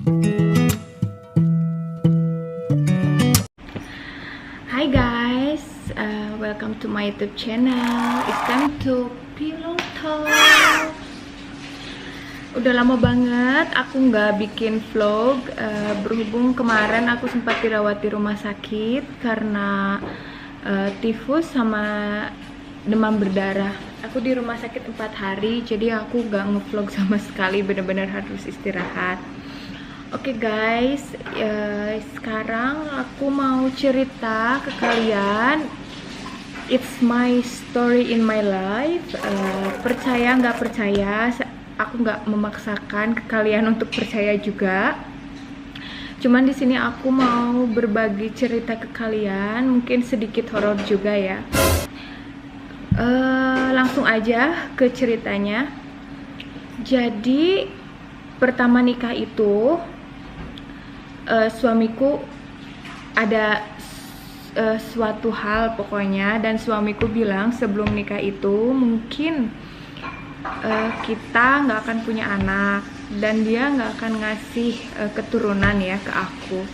Hi guys, welcome to my YouTube channel. It's time to pillow talk. Udah lama banget aku nggak bikin vlog, berhubung kemarin aku sempat dirawat di rumah sakit karena tifus sama demam berdarah. Aku di rumah sakit 4 hari, jadi aku nggak ngevlog sama sekali, bener-bener harus istirahat. Oke guys, sekarang aku mau cerita ke kalian. It's my story in my life. Percaya nggak percaya, aku nggak memaksakan ke kalian untuk percaya juga. Cuman di sini aku mau berbagi cerita ke kalian, mungkin sedikit horor juga ya. Langsung aja ke ceritanya. Jadi pertama nikah itu, suamiku ada suatu hal pokoknya, dan suamiku bilang sebelum nikah itu mungkin kita nggak akan punya anak dan dia nggak akan ngasih keturunan ya ke aku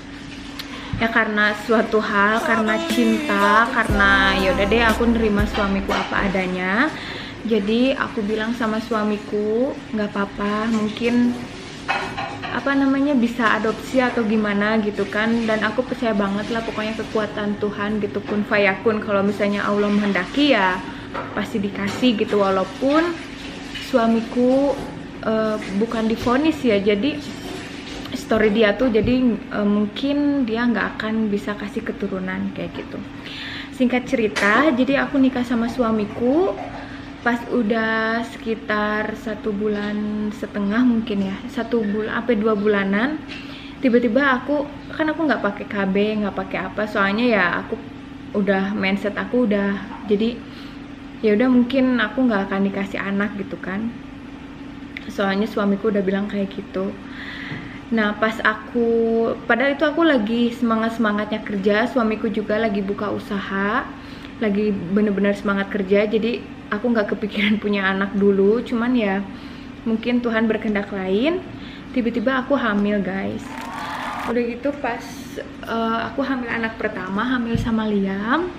ya, karena suatu hal, karena cinta, karena yaudah deh aku nerima suamiku apa adanya. Jadi aku bilang sama suamiku nggak apa-apa, mungkin bisa adopsi atau gimana gitu kan. Dan aku percaya banget lah pokoknya kekuatan Tuhan gitu, kun fayakun. Kalau misalnya Allah menghendaki ya pasti dikasih gitu, walaupun suamiku bukan divonis ya, jadi story dia tuh jadi mungkin dia nggak akan bisa kasih keturunan kayak gitu. Singkat cerita, jadi aku nikah sama suamiku pas udah sekitar 1,5 bulan mungkin ya, 1 bulan sampai 2 bulanan, tiba-tiba aku nggak pakai KB, nggak pakai apa, soalnya ya aku udah mindset aku udah, jadi ya udah mungkin aku nggak akan dikasih anak gitu kan, soalnya suamiku udah bilang kayak gitu. Nah pas padahal itu aku lagi semangatnya kerja, suamiku juga lagi buka usaha, lagi bener-bener semangat kerja, jadi aku nggak kepikiran punya anak dulu. Cuman ya mungkin Tuhan berkehendak lain, tiba-tiba aku hamil guys. Udah gitu pas aku hamil anak pertama, hamil sama Liam.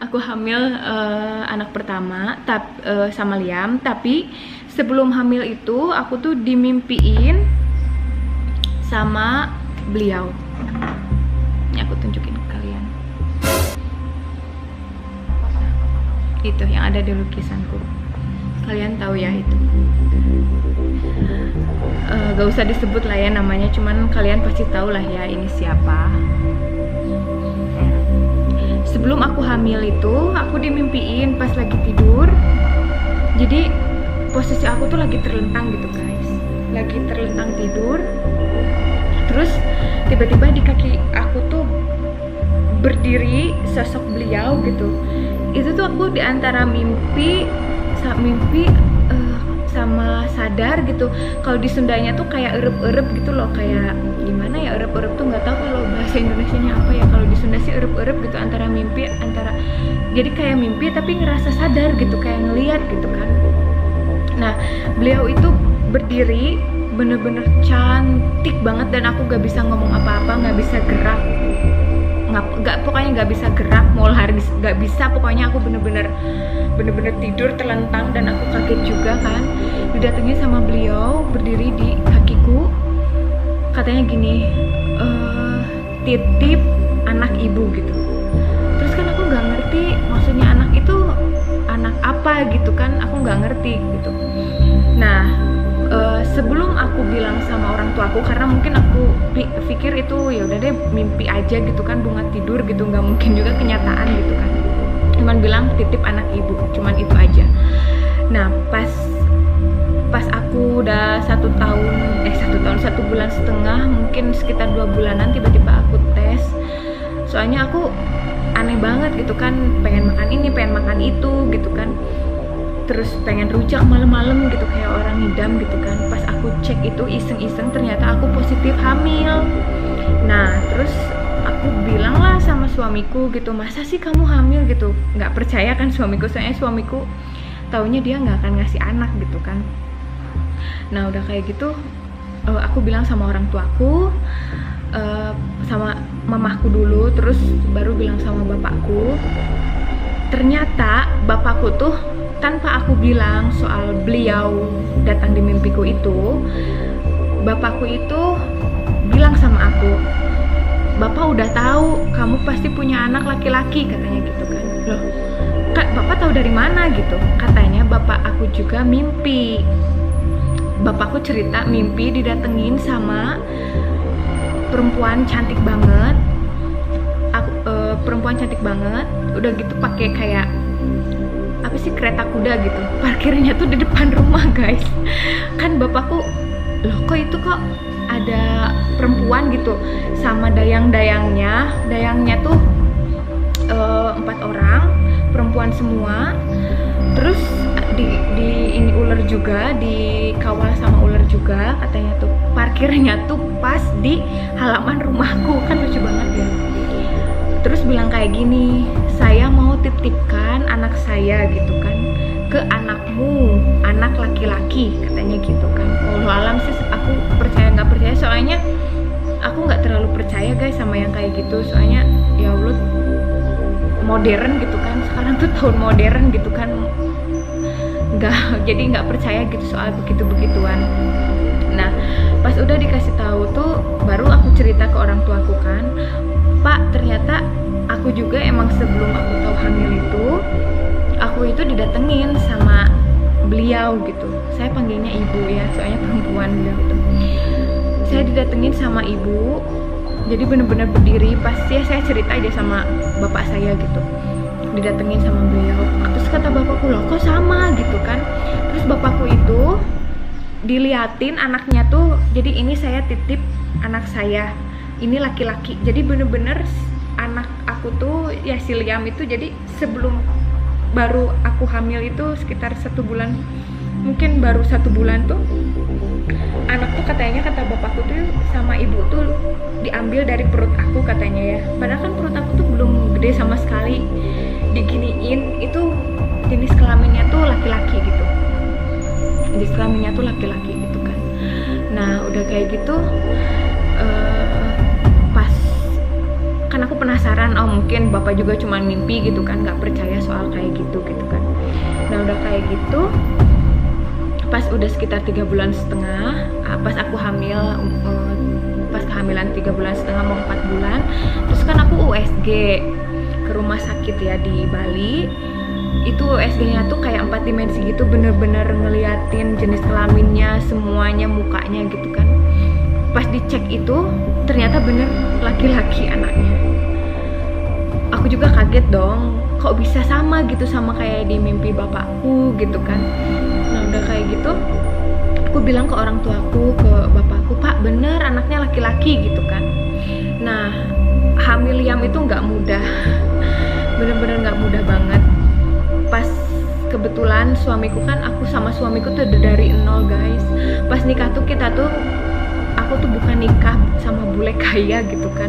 Aku hamil anak pertama sama Liam, tapi sebelum hamil itu aku tuh dimimpiin sama beliau. Ini aku tunjukin ke kalian. Itu yang ada di lukisanku, kalian tahu ya itu. Gak usah disebut lah ya namanya, cuman kalian pasti tahu lah ya ini siapa. Sebelum aku hamil itu aku dimimpiin pas lagi tidur, jadi posisi aku tuh lagi terlentang gitu guys, lagi terlentang tidur. Terus tiba-tiba di kaki aku tuh berdiri sosok beliau gitu. Itu tuh aku di antara mimpi sama sadar gitu. Kalau di Sundanya tuh kayak erep-erep gitu loh, kayak gimana ya, erep-erep tuh nggak tahu kalau bahasa Indonesianya apa ya. Kalau di Sunda sih erep-erep gitu, antara mimpi, jadi kayak mimpi tapi ngerasa sadar gitu, kayak ngeliat gitu kan. Nah beliau itu berdiri bener-bener cantik banget, dan aku gak bisa ngomong apa-apa, gak bisa gerak, pokoknya nggak bisa gerak, mau lari nggak bisa, pokoknya aku bener-bener tidur terlentang, dan aku kaget juga kan. Didatengin sama beliau, berdiri di kakiku, katanya gini, titip anak ibu gitu. Terus kan aku nggak ngerti maksudnya anak itu anak apa gitu kan, aku nggak ngerti gitu. Nah sebelum aku bilang sama orang tuaku, karena mungkin aku pikir itu ya udah deh mimpi aja gitu kan, bunga tidur gitu, nggak mungkin juga kenyataan gitu kan. Cuman bilang titip anak ibu, cuman itu aja. Nah pas aku udah 1 bulan setengah, mungkin sekitar 2 bulanan, tiba-tiba aku tes. Soalnya aku aneh banget gitu kan, pengen makan ini, pengen makan itu gitu kan, terus pengen rujak malam-malam gitu kayak orang ngidam gitu kan. Pas aku cek itu iseng-iseng, ternyata aku positif hamil. Nah terus aku bilang lah sama suamiku gitu, masa sih kamu hamil gitu. Nggak percaya kan suamiku, soalnya suamiku taunya dia nggak akan ngasih anak gitu kan. Nah udah kayak gitu aku bilang sama orang tuaku, sama mamaku dulu, terus baru bilang sama bapakku. Ternyata bapakku tuh tanpa aku bilang soal beliau datang di mimpiku itu, bapakku itu bilang sama aku, "Bapak udah tahu kamu pasti punya anak laki-laki," katanya gitu kan. Loh, Kak, Bapak tahu dari mana gitu? Katanya bapak aku juga mimpi. Bapakku cerita mimpi didatengin sama perempuan cantik banget. Perempuan cantik banget, udah gitu pakai kayak apa sih, kereta kuda gitu. Parkirnya tuh di depan rumah, guys. Kan bapakku, loh kok itu kok ada perempuan gitu sama dayangnya tuh 4 orang, perempuan semua. Terus di ini ular juga, dikawal sama ular juga, katanya tuh parkirnya tuh pas di halaman rumahku. Kan lucu banget ya. Terus bilang kayak gini, "Saya mau titipkan anak saya gitu kan ke anakmu, anak laki-laki," katanya gitu kan. Wallahu alam sih, aku percaya nggak percaya, soalnya aku nggak terlalu percaya guys sama yang kayak gitu. Soalnya ya Allah, modern gitu kan, sekarang tuh tahun modern gitu kan, jadi nggak percaya gitu soal begitu-begituan. Nah, pas udah dikasih tahu tuh baru aku cerita ke orang tuaku kan, "Pak, ternyata aku juga emang sebelum aku tahu hamil itu, aku itu didatengin sama beliau gitu." Saya panggilnya ibu ya, soalnya perempuan beliau itu. Saya didatengin sama ibu, jadi bener-bener berdiri. Pasti saya cerita aja sama bapak saya gitu, didatengin sama beliau. Terus kata bapakku, "Loh kok sama?" gitu kan. Terus bapakku itu diliatin anaknya tuh, jadi ini saya titip anak saya, ini laki-laki. Jadi bener-bener anak aku tuh ya si Liam itu, jadi sebelum baru aku hamil itu sekitar 1 bulan, mungkin baru 1 bulan tuh anak tuh katanya, kata bapakku tuh sama ibu tuh diambil dari perut aku katanya ya. Padahal kan perut aku tuh belum gede sama sekali, diginiin itu jenis kelaminnya tuh laki-laki gitu, jenis kelaminnya tuh laki-laki gitu kan. Nah udah kayak gitu, pas kan aku penasaran, oh mungkin bapak juga cuma mimpi gitu kan, nggak percaya soal kayak gitu kan. Nah udah kayak gitu, pas udah sekitar 3,5 bulan, pas aku hamil, pas kehamilan 3,5 bulan mau 4 bulan, terus kan aku USG ke rumah sakit ya di Bali. Itu USG-nya tuh kayak 4 dimensi gitu, bener-bener ngeliatin jenis kelaminnya, semuanya, mukanya gitu kan. Pas dicek itu ternyata bener laki-laki anaknya. Aku juga kaget dong, kok bisa sama gitu sama kayak di mimpi bapakku gitu kan. Nah udah kayak gitu, aku bilang ke orang tuaku, ke bapakku, "Pak, bener anaknya laki-laki," gitu kan. Nah hamil Liam itu nggak mudah, bener-bener nggak mudah banget. Pas kebetulan suamiku kan, aku sama suamiku tuh udah dari nol guys. Pas nikah tuh kita tuh, aku tuh bukan nikah sama bule kaya gitu kan.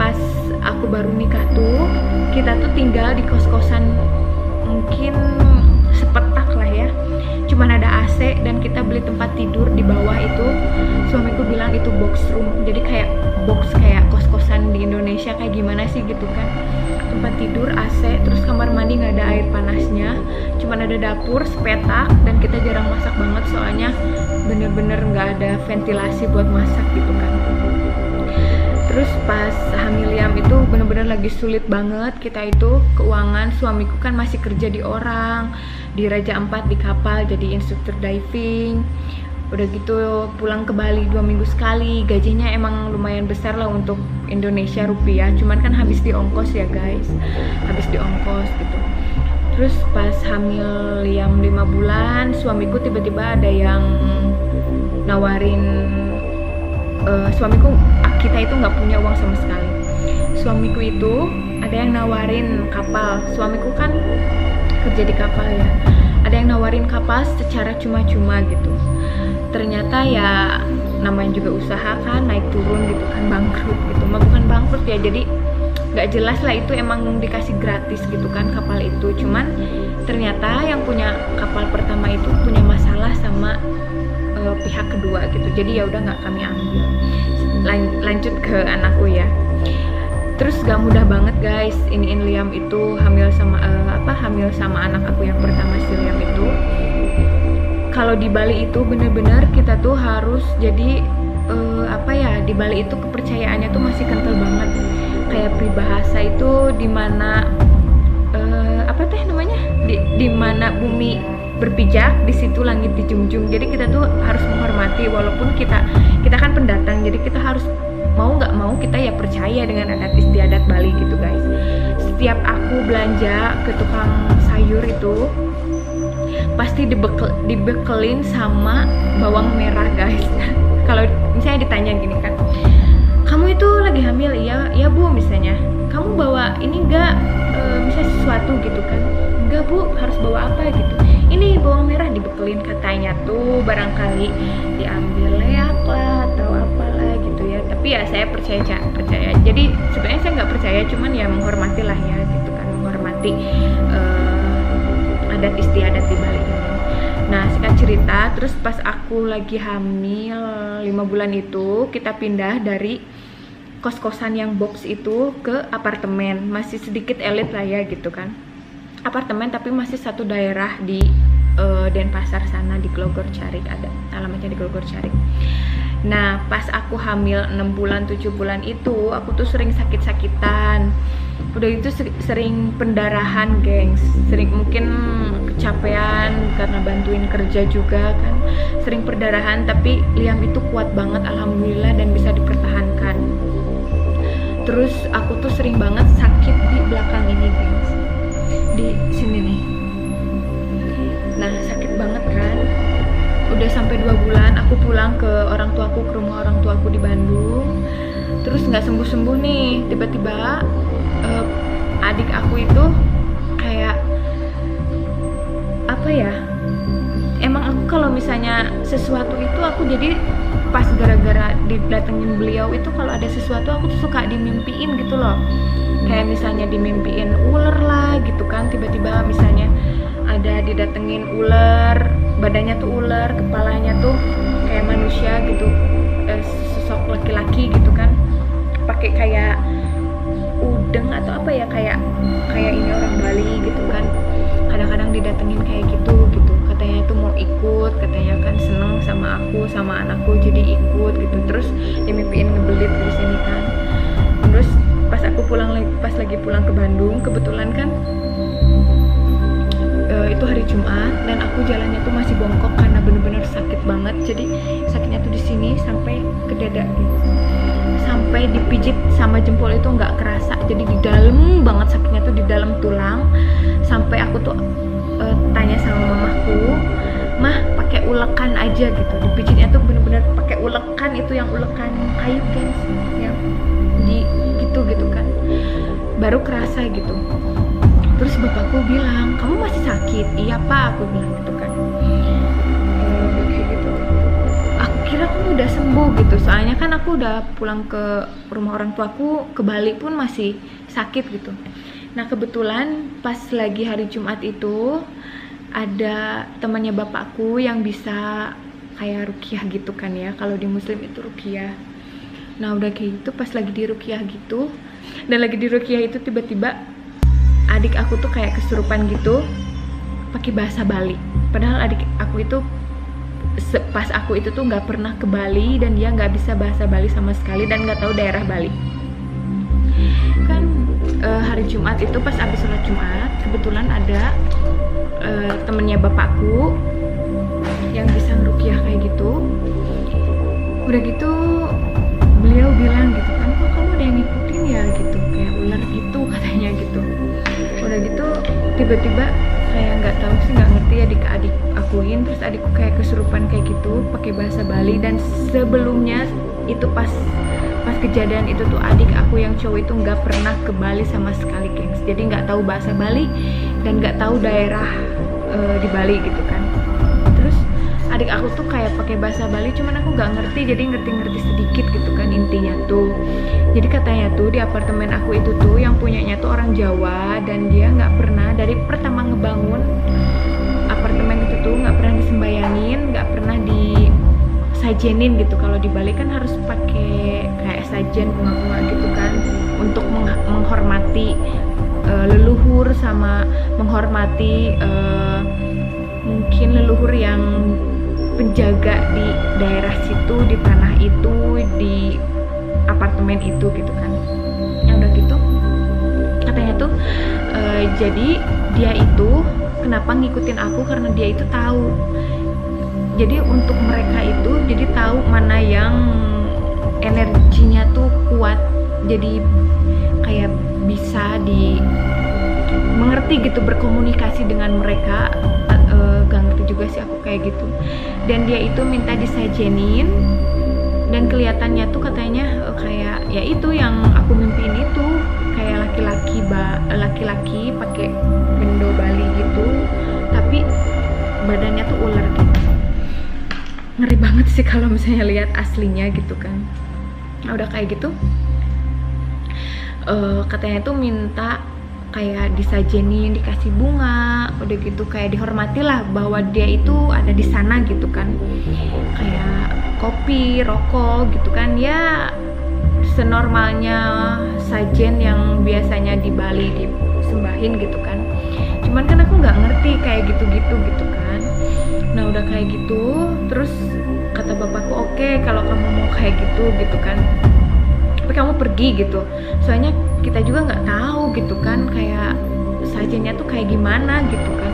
Pas aku baru nikah tuh, kita tuh tinggal di kos-kosan mungkin sepetak lah ya, cuman ada AC dan kita beli tempat tidur di bawah itu. Suamiku bilang itu box room, jadi kayak box, kayak kos-kosan di Indonesia kayak gimana sih gitu kan. Tempat tidur AC, terus kamar mandi nggak ada air panasnya, cuman ada dapur sepetak, dan kita jarang masak banget soalnya bener-bener nggak ada ventilasi buat masak gitu kan. Terus pas hamil Liam itu bener-bener lagi sulit banget kita itu keuangan. Suamiku kan masih kerja di orang, di Raja Ampat di kapal jadi instruktur diving. Udah gitu pulang ke Bali 2 minggu sekali. Gajinya emang lumayan besar lah untuk Indonesia rupiah, cuman kan habis di ongkos ya guys, habis di ongkos gitu. Terus pas hamil Liam 5 bulan, suamiku tiba-tiba ada yang nawarin, suamiku, kita itu nggak punya uang sama sekali. Suamiku itu ada yang nawarin kapal, suamiku kan kerja di kapal ya, ada yang nawarin kapal secara cuma-cuma gitu. Ternyata ya namanya juga usaha kan, naik turun gitu kan, bangkrut gitu, bukan bangkrut ya, jadi nggak jelas lah, itu emang dikasih gratis gitu kan kapal itu. Cuman ternyata yang punya kapal pertama itu punya masalah sama pihak kedua gitu. Jadi ya udah nggak kami ambil. Lanjut ke anakku ya. Terus gak mudah banget guys, iniin Liam itu hamil sama anak aku yang pertama, si Liam itu. Kalau di Bali itu bener-bener kita tuh harus jadi di Bali itu kepercayaannya tuh masih kental banget. Kayak peribahasa itu dimana dimana bumi berpijak, di situ langit dijunjung. Jadi kita tuh harus menghormati, walaupun kita kan pendatang, jadi kita harus mau nggak mau kita ya percaya dengan adat istiadat Bali gitu guys. Setiap aku belanja ke tukang sayur itu pasti dibekelin sama bawang merah guys. Kalau misalnya ditanya gini kan, kamu itu lagi hamil? Iya bu, misalnya kamu bawa ini enggak misalnya sesuatu gitu kan, enggak bu, harus bawa apa gitu, ini bawang merah, dibekelin. Katanya tuh barangkali diambil leak lah atau apalah gitu ya. Tapi ya saya percaya. Jadi sebenarnya saya nggak percaya, cuman ya menghormati lah ya gitu kan, menghormati adat istiadat di Bali ini. Nah, singkat cerita, terus pas aku lagi hamil 5 bulan itu, kita pindah dari kos-kosan yang box itu ke apartemen. Masih sedikit elit lah ya gitu kan, apartemen tapi masih satu daerah di Denpasar sana, di Glogor Carik, ada alamatnya di Glogor Carik. Nah, pas aku hamil 6 bulan 7 bulan itu, aku tuh sering sakit-sakitan. Udah itu sering pendarahan gengs, sering mungkin kecapean karena bantuin kerja juga kan, sering perdarahan. Tapi Liam itu kuat banget alhamdulillah dan bisa dipertahankan. Terus aku tuh sering banget sakit di belakang ini gengs, di sini nih. Nah, sakit banget kan. Udah sampai 2 bulan aku pulang ke rumah orang tuaku di Bandung. Terus nggak sembuh-sembuh nih, tiba-tiba adik aku itu kayak emang aku kalau misalnya sesuatu itu aku jadi pas gara-gara didatengin beliau itu, kalau ada sesuatu aku tuh suka dimimpiin gitu loh. Kayak misalnya dimimpiin ular lah gitu kan, tiba-tiba misalnya ada didatengin ular, badannya tuh ular, kepalanya tuh kayak manusia gitu, sosok laki-laki gitu kan, pakai kayak udeng atau apa ya, kayak ini orang Bali gitu kan. Kadang-kadang didatengin kayak gitu, katanya tuh mau ikut, katanya kan seneng sama aku sama anakku jadi ikut gitu. Terus dimimpiin ngebelit di sini kan. Terus pas lagi pulang ke Bandung, kebetulan kan itu hari Jumat dan aku jalannya tuh masih bongkok karena bener-bener sakit banget. Jadi sakitnya tuh di sini sampai ke dada gitu. Sampai dipijit sama jempol itu nggak kerasa. Jadi di dalam banget sakitnya tuh, di dalam tulang. Sampai aku tuh tanya sama mamaku, "Mah, pakai ulekan aja gitu." Dipijitnya tuh bener-bener pakai ulekan, itu yang ulekan kayu guys, yang di gitu kan. Baru kerasa gitu. Terus bapakku bilang, "Kamu masih sakit?" "Iya pak," aku bilang gitu kan. Kayak gitu. Aku kira kamu udah sembuh gitu, soalnya kan aku udah pulang ke rumah orang tuaku, ke Bali pun masih sakit gitu. Nah kebetulan pas lagi hari Jumat itu ada temannya bapakku yang bisa kayak ruqyah gitu kan ya, kalau di Muslim itu ruqyah. Nah udah kayak gitu, pas lagi di ruqyah gitu, dan lagi di ruqyah itu tiba-tiba adik aku tuh kayak kesurupan gitu pakai bahasa Bali. Padahal adik aku itu pas aku itu tuh nggak pernah ke Bali dan dia nggak bisa bahasa Bali sama sekali dan nggak tahu daerah Bali. Kan hari Jumat itu pas abis sholat Jumat kebetulan ada temennya bapakku yang bisa ngeruqyah kayak gitu. Udah gitu beliau bilang gitu kan, "Kok kamu ada yang ngikutin ya gitu, kayak ular gitu," katanya gitu. Udah gitu tiba-tiba kayak nggak tahu sih, nggak ngerti adik akuin, terus adikku kayak kesurupan kayak gitu pakai bahasa Bali. Dan sebelumnya itu pas kejadian itu tuh adik aku yang cowok itu nggak pernah ke Bali sama sekali gengs, jadi nggak tahu bahasa Bali dan nggak tahu daerah di Bali gitu kan. Terus adik aku tuh kayak pakai bahasa Bali, cuman aku nggak ngerti, jadi ngerti sedikit gitu kan intinya tuh. Jadi katanya tuh di apartemen aku itu tuh yang punyanya tuh orang Jawa, dan dia nggak pernah dari pertama ngebangun apartemen itu tuh nggak pernah disembayangin, nggak pernah sajenin gitu. Kalau di Bali kan harus pakai kayak sajen bunga-bunga gitu kan, untuk menghormati leluhur sama menghormati mungkin leluhur yang penjaga di daerah situ, di tanah itu, di apartemen itu gitu kan. Yang udah gitu katanya tuh jadi dia itu kenapa ngikutin aku, karena dia itu tahu. Jadi untuk mereka itu jadi tahu mana yang energinya tuh kuat, jadi kayak bisa mengerti gitu, berkomunikasi dengan mereka. Gak ngerti juga sih aku kayak gitu. Dan dia itu minta disajenin, dan kelihatannya tuh katanya kayak ya itu yang aku mimpiin itu, kayak laki-laki pakai bendo Bali gitu, tapi badannya tuh ular gitu. Ngeri banget sih kalau misalnya lihat aslinya gitu kan. Nah, udah kayak gitu katanya tuh minta kayak disajenin, dikasih bunga, udah gitu kayak dihormati lah bahwa dia itu ada di sana gitu kan. Kayak kopi, rokok gitu kan, ya senormalnya sajen yang biasanya di Bali disembahin gitu kan. Cuman kan aku nggak ngerti kayak gitu-gitu gitu kan. Nah udah kayak gitu, terus kata bapakku, oke, kalau kamu mau kayak gitu kan, tapi kamu pergi gitu, soalnya kita juga nggak tahu gitu kan kayak sajennya tuh kayak gimana gitu kan.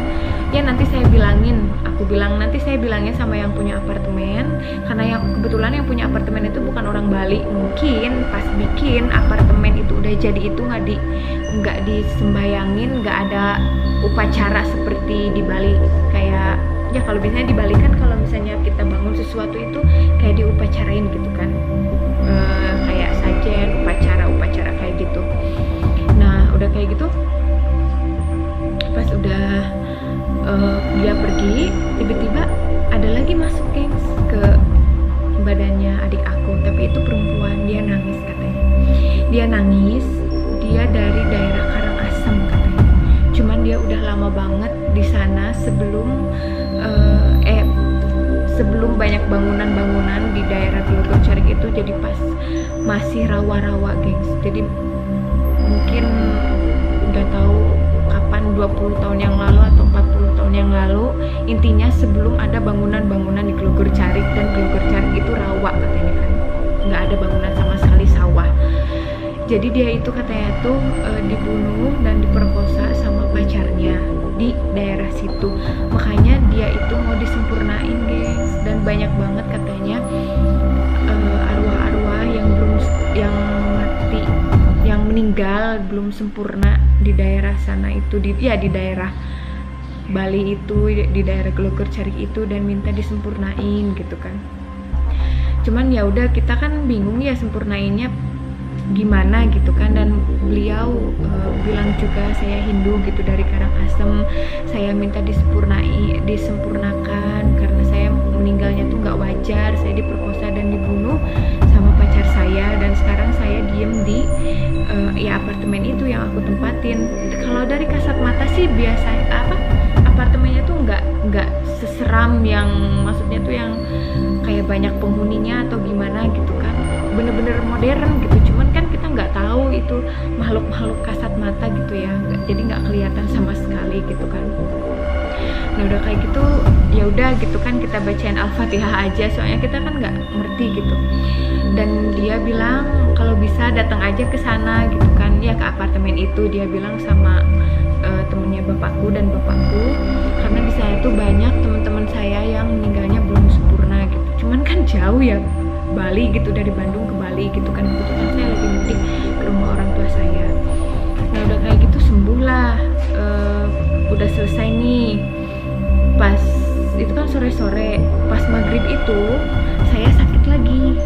Ya nanti saya bilangin, aku bilang nanti saya bilangin sama yang punya apartemen, karena yang kebetulan yang punya apartemen itu bukan orang Bali. Mungkin pas bikin apartemen itu udah jadi itu nggak disembayangin, nggak ada upacara seperti di Bali. Kayak ya kalau biasanya di Bali kan kalau misalnya kita bangun sesuatu itu kayak diupacarain gitu kan, kayak sajen, upacara kayak gitu. Nah udah kayak gitu, pas udah dia pergi, tiba-tiba ada lagi masuk gengs ke badannya adik aku, tapi itu perempuan. Dia nangis katanya, dia dari daerah Karangasem katanya. Cuman dia udah lama banget di sana sebelum banyak bangunan-bangunan di daerah Glogor Carik itu, jadi pas masih rawa-rawa gengs. Jadi mungkin udah tahu kapan, 20 tahun yang lalu atau 40 tahun yang lalu, intinya sebelum ada bangunan-bangunan di Glogor Carik. Dan Glogor Carik itu rawa katanya kan, nggak ada bangunan sama sekali, sawah. Jadi dia itu katanya tuh dibunuh dan diperkosa sama pacarnya di daerah situ. Makanya dia itu mau disempurnain guys, dan banyak banget katanya arwah-arwah yang mati, yang meninggal belum sempurna di daerah sana itu, di daerah Bali itu, di daerah Glogor Carik itu, dan minta disempurnain gitu kan. Cuman ya udah, kita kan bingung ya sempurnainnya gimana gitu kan. Dan beliau bilang juga, saya Hindu gitu dari Karangasem, saya minta disempurnakan karena saya meninggalnya tuh nggak wajar, saya diperkosa dan dibunuh sama pacar saya, dan sekarang saya diem di apartemen itu yang aku tempatin. Kalau dari kasat mata sih biasanya apartemennya tuh nggak seseram yang, maksudnya tuh yang kayak banyak penghuninya atau gimana gitu kan, bener-bener modern gitu. Cuman kan kita nggak tahu itu makhluk kasat mata gitu ya, jadi nggak kelihatan sama sekali gitu kan. Nah udah kayak gitu, ya udah gitu kan, kita bacain Al-Fatihah aja, soalnya kita kan nggak ngerti gitu. Dan dia bilang kalau bisa datang aja ke sana gitu kan, ya ke apartemen itu. Dia bilang sama temennya bapakku dan bapakku, karena di sana tuh banyak teman-teman saya yang meninggalnya belum sempurna gitu. Cuman kan jauh ya Bali gitu, dari Bandung ke Bali gitu kan, kebetulan saya lagi mudik ke rumah orang tua saya. Nah udah kayak gitu sembuh lah, udah selesai nih. Pas itu kan sore-sore, pas maghrib itu saya sakit lagi,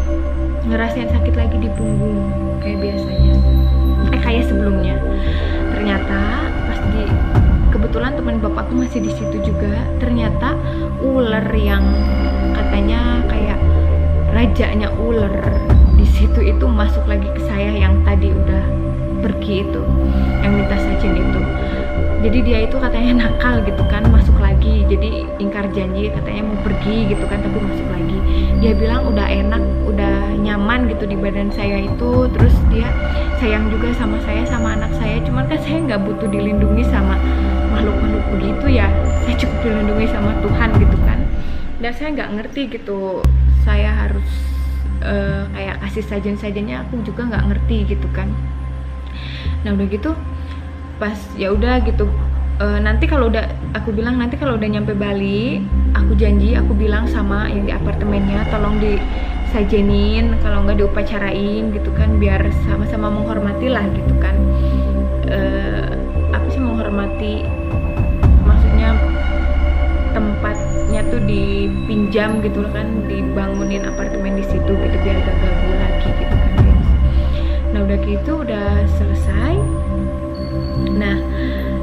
ngerasain sakit lagi di punggung kayak biasanya, kayak sebelumnya. Ternyata kebetulan teman bapakku masih di situ juga. Ternyata ular yang katanya kayak rajanya ular di situ itu masuk lagi ke saya, yang tadi udah pergi itu, yang minta sajen itu. Jadi dia itu katanya nakal gitu kan, masuk lagi, jadi ingkar janji, katanya mau pergi gitu kan, tapi masuk lagi. Dia bilang udah enak, udah nyaman gitu di badan saya itu, terus dia sayang juga sama saya, sama anak saya. Cuman kan saya nggak butuh dilindungi sama makhluk-makhluk begitu ya, saya cukup dilindungi sama Tuhan gitu kan. Dan saya nggak ngerti gitu, saya harus kayak kasih sajen-sajennya, aku juga nggak ngerti gitu kan. Nah udah gitu pas ya udah gitu, nanti kalau udah, aku bilang nanti kalau udah nyampe Bali, aku janji, aku bilang sama yang di apartemennya, tolong disajenin, kalau nggak diupacarain gitu kan, biar sama-sama menghormati lah gitu kan. Apa sih menghormati, maksudnya tempatnya tuh dipinjam gitu kan, dibangunin apartemen di situ gitu, biar gak ganggu lagi gitu kan guys. Nah udah gitu udah selesai. Nah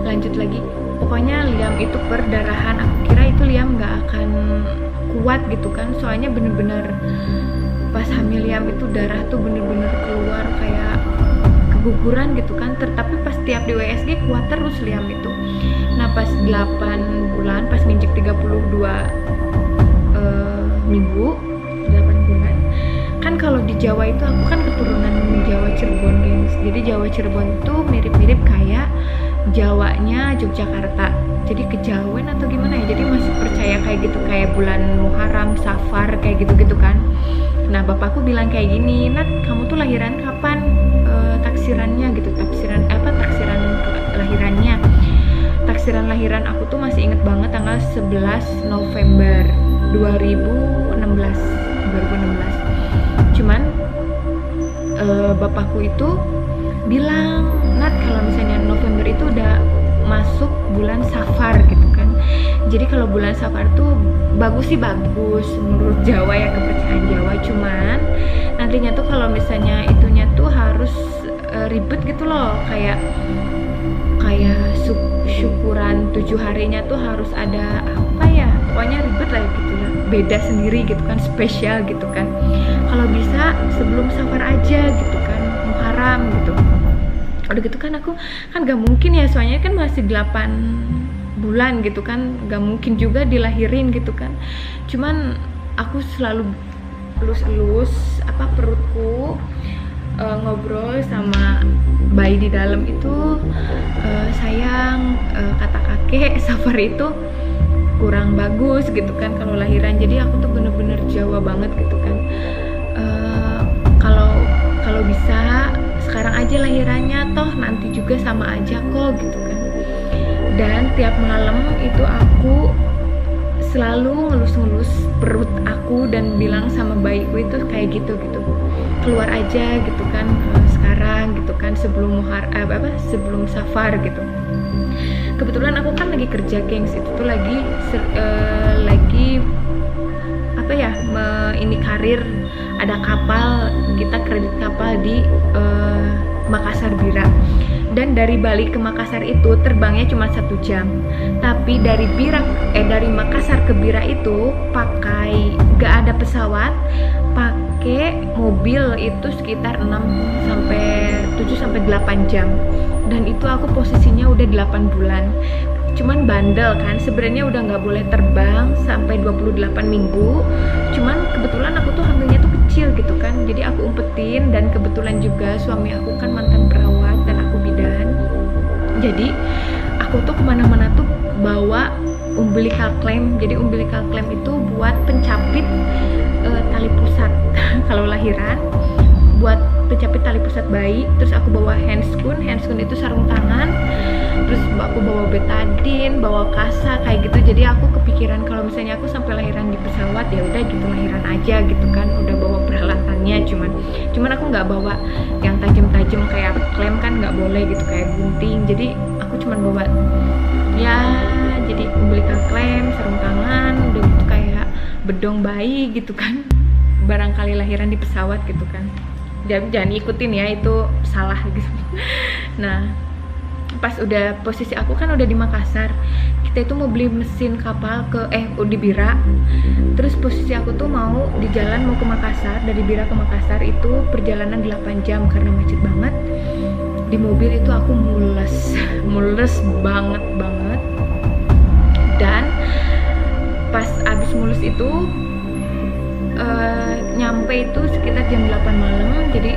lanjut lagi, pokoknya Liam itu perdarahan, aku kira itu Liam gak akan kuat gitu kan, soalnya bener-bener pas hamil Liam itu darah tuh bener-bener keluar kayak keguguran gitu kan, tapi pas tiap di WSG kuat terus Liam itu. Nah pas 8 bulan, pas nginjek 32 minggu, 8 bulan kan, kalau di Jawa itu aku kan keturunan Jawa Cirebon guys, jadi Jawa Cirebon tuh mirip-mirip kayak Jawanya Yogyakarta, jadi kejawen atau gimana ya, jadi masih percaya kayak gitu, kayak bulan Muharram, Safar, kayak gitu-gitu kan. Nah bapakku bilang kayak gini, Nat kamu tuh lahiran kapan, taksirannya gitu, taksiran lahirannya. Taksiran lahiran aku tuh masih inget banget, tanggal 11 November 2016. Cuman bapakku itu bilang, Nat kalau misalnya November itu udah masuk bulan Safar gitu kan, jadi kalau bulan Safar tuh bagus sih, bagus menurut Jawa ya, kepercayaan Jawa. Cuman nantinya tuh kalau misalnya itunya tuh harus ribet gitu loh, kayak syukuran 7 harinya tuh harus ada apa ya, pokoknya ribet lah gitu ya, beda sendiri gitu kan, spesial gitu kan. Kalau bisa sebelum Safar aja gitu kan, Muharram gitu. Udah gitu kan aku kan gak mungkin ya, soalnya kan masih 8 bulan gitu kan, gak mungkin juga dilahirin gitu kan. Cuman aku selalu elus-elus apa perutku, ngobrol sama bayi di dalam itu, sayang, kata kakek Safar itu kurang bagus gitu kan kalau lahiran. Jadi aku tuh bener-bener Jawa banget gitu kan, kalau bisa sekarang aja lahirannya, toh nanti juga sama aja kok gitu kan. Dan tiap malam itu aku selalu ngelus-ngelus perut aku dan bilang sama bayiku itu kayak gitu, keluar aja gitu kan, sekarang gitu kan, sebelum sebelum Safar gitu. Kebetulan aku kan lagi kerja gengs, itu tuh lagi apa ya, ini karir, ada kapal, kita kredit kapal di Makassar Bira. Dan dari Bali ke Makassar itu terbangnya cuma 1 jam, tapi dari Makassar ke Bira itu gak ada pesawat, pakai mobil itu sekitar 7-8 jam. Dan itu aku posisinya udah 8 bulan. Cuman bandel kan, sebenarnya udah nggak boleh terbang sampai 28 minggu. Cuman kebetulan aku tuh hamilnya tuh kecil gitu kan, jadi aku umpetin. Dan kebetulan juga suami aku kan mantan perawat dan aku bidan, jadi aku tuh kemana-mana tuh bawa umbilical clamp. Jadi umbilical clamp itu buat pencapit tali pusat kalau lahiran, buat pencapit tali pusat bayi. Terus aku bawa handscoon itu sarung tangan, terus aku bawa betadine, bawa kasa kayak gitu. Jadi aku kepikiran kalau misalnya aku sampai lahiran di pesawat, ya udah gitu lahiran aja gitu kan, udah bawa peralatannya. Cuman aku nggak bawa yang tajam-tajam kayak klem kan, nggak boleh gitu, kayak gunting. Jadi aku cuman bawa ya, jadi umbilical clamp, sarung tangan, udah gitu kayak bedong bayi gitu kan, barangkali lahiran di pesawat gitu kan. Jangan ikutin ya, itu salah gitu. Nah pas udah posisi aku kan udah di Makassar, kita itu mau beli mesin kapal di Bira. Terus posisi aku tuh mau di jalan mau ke Makassar, dari Bira ke Makassar itu perjalanan 8 jam karena macet banget. Di mobil itu aku mules banget. Dan pas abis mulus itu nyampe itu sekitar jam 8 malam. Jadi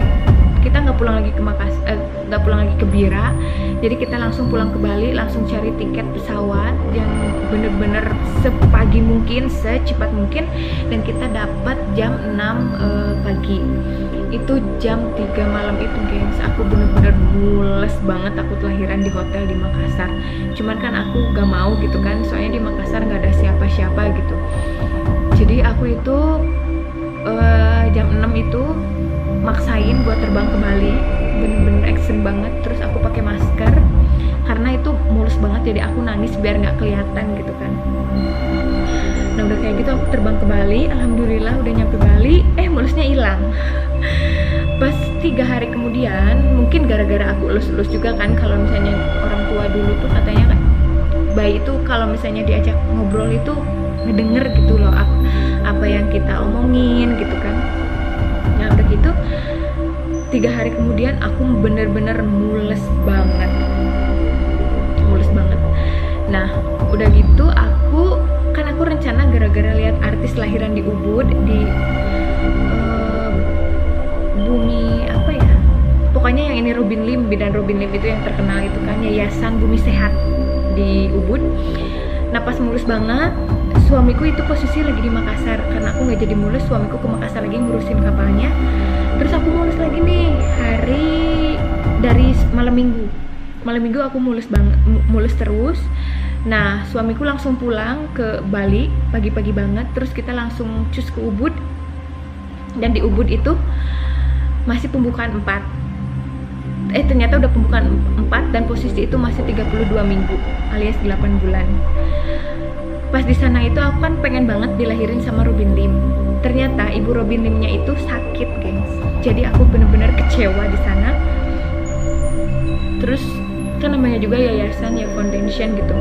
kita nggak pulang lagi ke Makassar, nggak pulang lagi ke Bira. Jadi kita langsung pulang ke Bali, langsung cari tiket pesawat yang bener-bener sepagi mungkin, secepat mungkin, dan kita dapat jam 6 pagi. Itu jam 3 malam itu, gengs. Aku bener-bener mules banget, takut lahiran di hotel di Makassar. Cuman kan aku gak mau gitu kan, soalnya di Makassar gak ada siapa-siapa gitu. Jadi aku itu jam 6 itu maksain buat terbang ke Bali, bener-bener action banget. Terus aku pakai masker karena itu mulus banget, jadi aku nangis biar nggak kelihatan gitu kan. Nah udah kayak gitu aku terbang ke Bali, alhamdulillah udah nyampe Bali, mulusnya hilang. Pas 3 hari kemudian, mungkin gara-gara aku elus-elus juga kan, kalau misalnya orang tua dulu tuh katanya kan bayi itu kalau misalnya diajak ngobrol itu ngedenger gitu loh apa yang kita omongin gitu kan. Nah udah gitu 3 hari kemudian aku bener-bener mules banget. Nah udah gitu aku rencana gara-gara lihat artis lahiran di Ubud, di Bumi apa ya, pokoknya yang ini Robin Lim, bidan Robin Lim itu yang terkenal itu kan, Yayasan Bumi Sehat di Ubud. Nah pas mulus banget, suamiku itu posisi lagi di Makassar, karena aku nggak jadi mulus, suamiku ke Makassar lagi ngurusin kapalnya. Terus aku mulus lagi nih dari malam minggu aku mulus terus. Nah suamiku langsung pulang ke Bali pagi-pagi banget, terus kita langsung cus ke Ubud. Dan di Ubud itu masih pembukaan 4. Ternyata udah pembukaan 4 dan posisi itu masih 32 minggu alias 8 bulan. Pas di sana itu aku kan pengen banget dilahirin sama Robin Lim. Ternyata ibu Robin Limnya itu sakit, gengs. Jadi aku bener-bener kecewa di sana. Terus kan namanya juga yayasan ya, foundation gitu.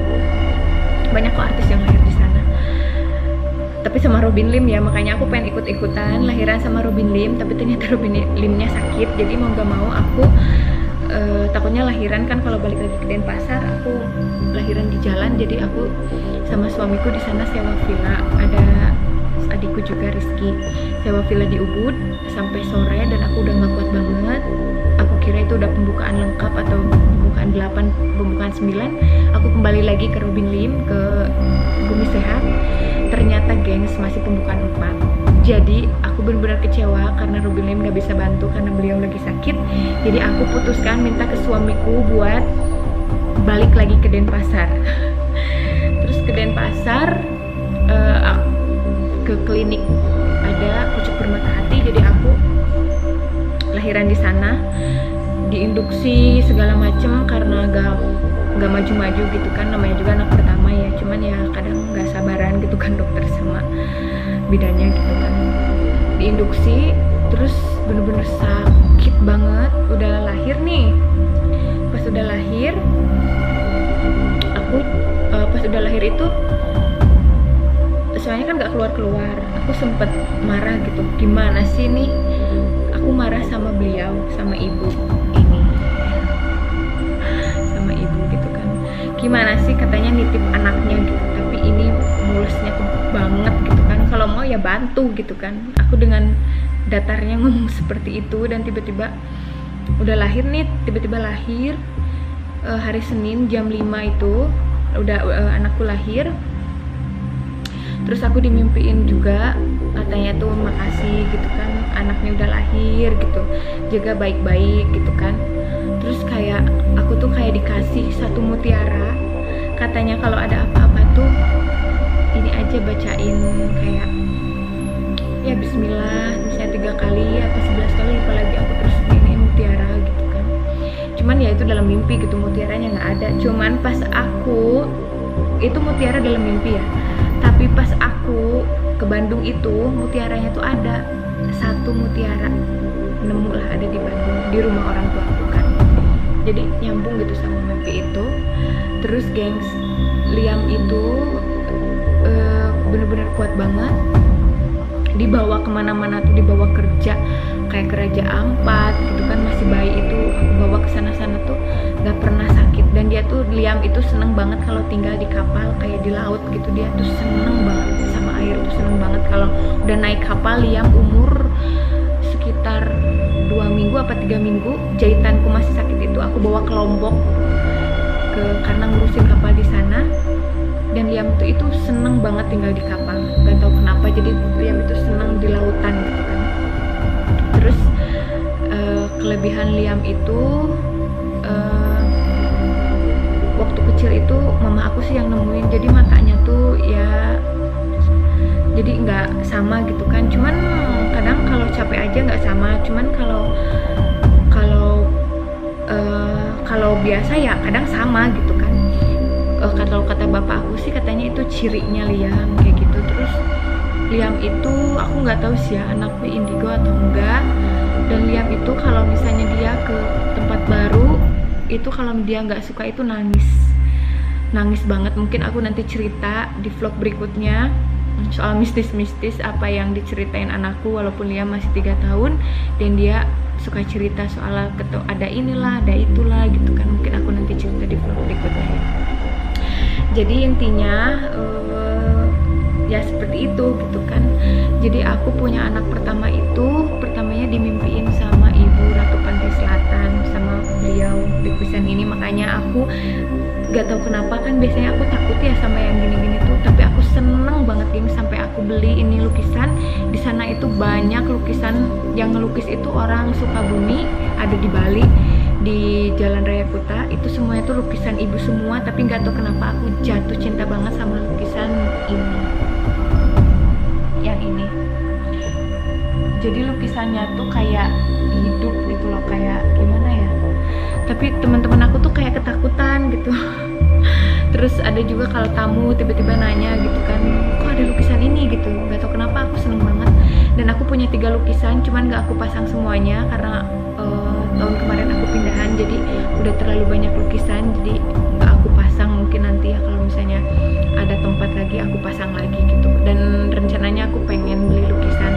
Banyak kok artis yang lahir di sana. Tapi sama Robin Lim ya, makanya aku pengen ikut-ikutan lahiran sama Robin Lim. Tapi ternyata Robin Limnya sakit, jadi mau gak mau aku takutnya lahiran kan kalau balik lagi ke Denpasar aku lahiran di jalan. Jadi aku sama suamiku di sana sewa villa, ada adikku juga Rizky, sewa villa di Ubud sampai sore. Dan aku udah gak kuat banget, aku kira itu udah pembukaan lengkap atau pembukaan 8, pembukaan 9. Aku kembali lagi ke Robin Lim, ke Bumi Sehat. Ternyata gengs masih pembukaan 4. Jadi aku benar-benar kecewa karena Robin Lim gak bisa bantu karena beliau lagi sakit. Jadi aku putuskan minta ke suamiku buat balik lagi ke Denpasar. Terus ke Denpasar ke klinik ada Pucuk Permata Hati. Jadi aku lahiran di sana, diinduksi segala macem karena gak maju-maju gitu kan, namanya juga anak pertama ya. Cuman ya kadang gak sabaran gitu kan dokter sama bidannya gitu kan. Diinduksi terus bener-bener sakit banget. Udah lahir nih, pas udah lahir aku pas udah lahir itu soalnya kan gak keluar-keluar, aku sempet marah gitu. Gimana sih nih, aku marah sama beliau, sama ibu ini, sama ibu gitu kan. Gimana sih katanya nitip anaknya gitu, tapi ini mulusnya banget gitu kan. Kalau mau ya bantu gitu kan. Aku dengan datarnya ngomong seperti itu. Dan tiba-tiba udah lahir nih, tiba-tiba lahir hari Senin jam 5 itu udah anakku lahir. Terus aku dimimpiin juga katanya tuh makasih gitu kan, anaknya udah lahir gitu, jaga baik-baik gitu kan. Terus kayak aku tuh kayak dikasih satu mutiara, katanya kalau ada apa-apa tuh ini aja bacain kayak ya bismillah misalnya 3 kali atau 11 kali, lupa lagi. Aku terus ini mutiara gitu kan. Cuman ya itu dalam mimpi gitu, mutiaranya nggak ada. Cuman pas aku itu mutiara dalam mimpi ya, tapi pas aku ke Bandung itu mutiaranya tuh ada satu mutiara, nemu lah ada di Bandung di rumah orang tua aku kan. jadi nyambung gitu sama mimpi itu. Terus gengs, Liam itu bener-bener kuat banget, dibawa kemana-mana tuh, dibawa kerja kayak ke Raja Ampat gitu kan, masih bayi itu aku bawa ke sana-sana tuh nggak pernah sakit. Dan dia tuh, Liam itu seneng banget kalau tinggal di kapal kayak di laut gitu, dia tuh seneng banget sama air tuh, seneng banget. Kalau udah naik kapal, Liam umur sekitar 2 minggu apa 3 minggu, jahitanku masih sakit itu aku bawa ke Lombok karena ngurusin kapal di sana. Dan Liam itu seneng banget tinggal di kapal, gak tahu kenapa, jadi Liam itu seneng di lautan gitu kan. Terus kelebihan Liam itu waktu kecil itu mama aku sih yang nemuin, jadi matanya tuh ya jadi nggak sama gitu kan, cuman kadang kalau capek aja nggak sama, cuman kalau biasa ya kadang sama gitu kan. Kalau kata bapak aku sih katanya itu cirinya Liam kayak gitu. Terus Liam itu aku nggak tahu sih ya anaknya indigo atau enggak. Dan Liam itu kalau misalnya dia ke tempat baru itu, kalau dia nggak suka itu nangis banget. Mungkin aku nanti cerita di vlog berikutnya soal mistis-mistis apa yang diceritain anakku, walaupun Liam masih 3 tahun dan dia suka cerita soal ada inilah ada itulah gitu kan. Mungkin aku nanti cerita di vlog berikutnya ya. Jadi intinya ya seperti itu gitu kan. Jadi aku punya anak pertamanya dimimpiin sama Ibu Ratu Pantai Selatan, sama beliau lukisan ini. Makanya aku gak tahu kenapa kan, biasanya aku takut ya sama yang gini-gini tuh, tapi aku seneng banget ini sampai aku beli ini lukisan. Di sana itu banyak lukisan, yang ngelukis itu orang Sukabumi, ada di Bali di Jalan Raya Kuta, itu semuanya tuh lukisan ibu semua. Tapi nggak tahu kenapa aku jatuh cinta banget sama lukisan ini, yang ini. Jadi lukisannya tuh kayak hidup gitu loh, kayak gimana ya, tapi teman-teman aku tuh kayak ketakutan gitu. Terus ada juga kalau tamu tiba-tiba nanya gitu kan, kok ada lukisan ini gitu, nggak tahu kenapa aku seneng banget. Dan aku punya 3 lukisan, cuman nggak aku pasang semuanya karena tahun kemarin aku pindahan, jadi udah terlalu banyak lukisan, jadi nggak aku pasang. Mungkin nanti ya kalau misalnya ada tempat lagi aku pasang lagi gitu. Dan rencananya aku pengen beli lukisan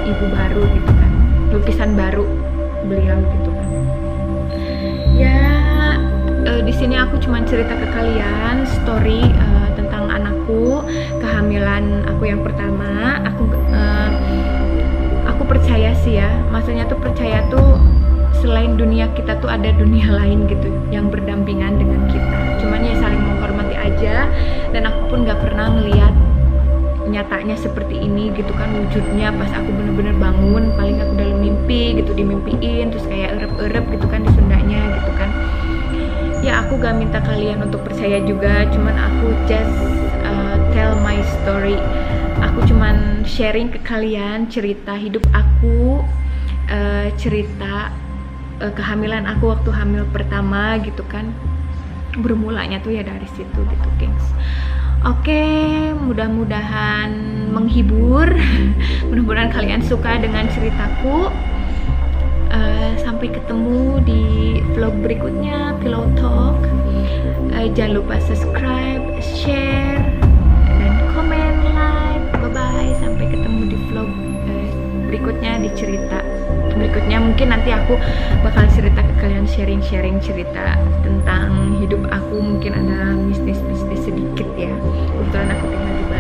ibu baru gitu kan, lukisan baru beliau gitu kan ya. Di sini aku cuma cerita ke kalian story tentang anakku, kehamilan aku yang pertama. Aku percaya sih ya, maksudnya tuh percaya tuh selain dunia kita tuh ada dunia lain gitu yang berdampingan dengan kita, cuman ya saling menghormati aja. Dan aku pun gak pernah ngeliat nyatanya seperti ini gitu kan wujudnya pas aku bener-bener bangun. Paling aku dalam mimpi gitu, dimimpiin terus kayak erep-erep gitu kan di Sundanya gitu kan ya. Aku gak minta kalian untuk percaya juga, cuman aku just tell my story. Aku cuman sharing ke kalian cerita hidup aku, cerita kehamilan aku waktu hamil pertama gitu kan. Bermulanya tuh ya dari situ gitu gengs. Oke, mudah-mudahan menghibur. Mudah-mudahan kalian suka dengan ceritaku. Sampai ketemu di vlog berikutnya Pillow Talk. Jangan lupa subscribe, share, dan komen, like. Bye-bye. Sampai ketemu di vlog berikutnya, di cerita berikutnya. Mungkin nanti aku bakal cerita ke kalian, sharing cerita tentang hidup aku. Mungkin ada mistis sedikit ya, kebetulan aku tinggal di Bali.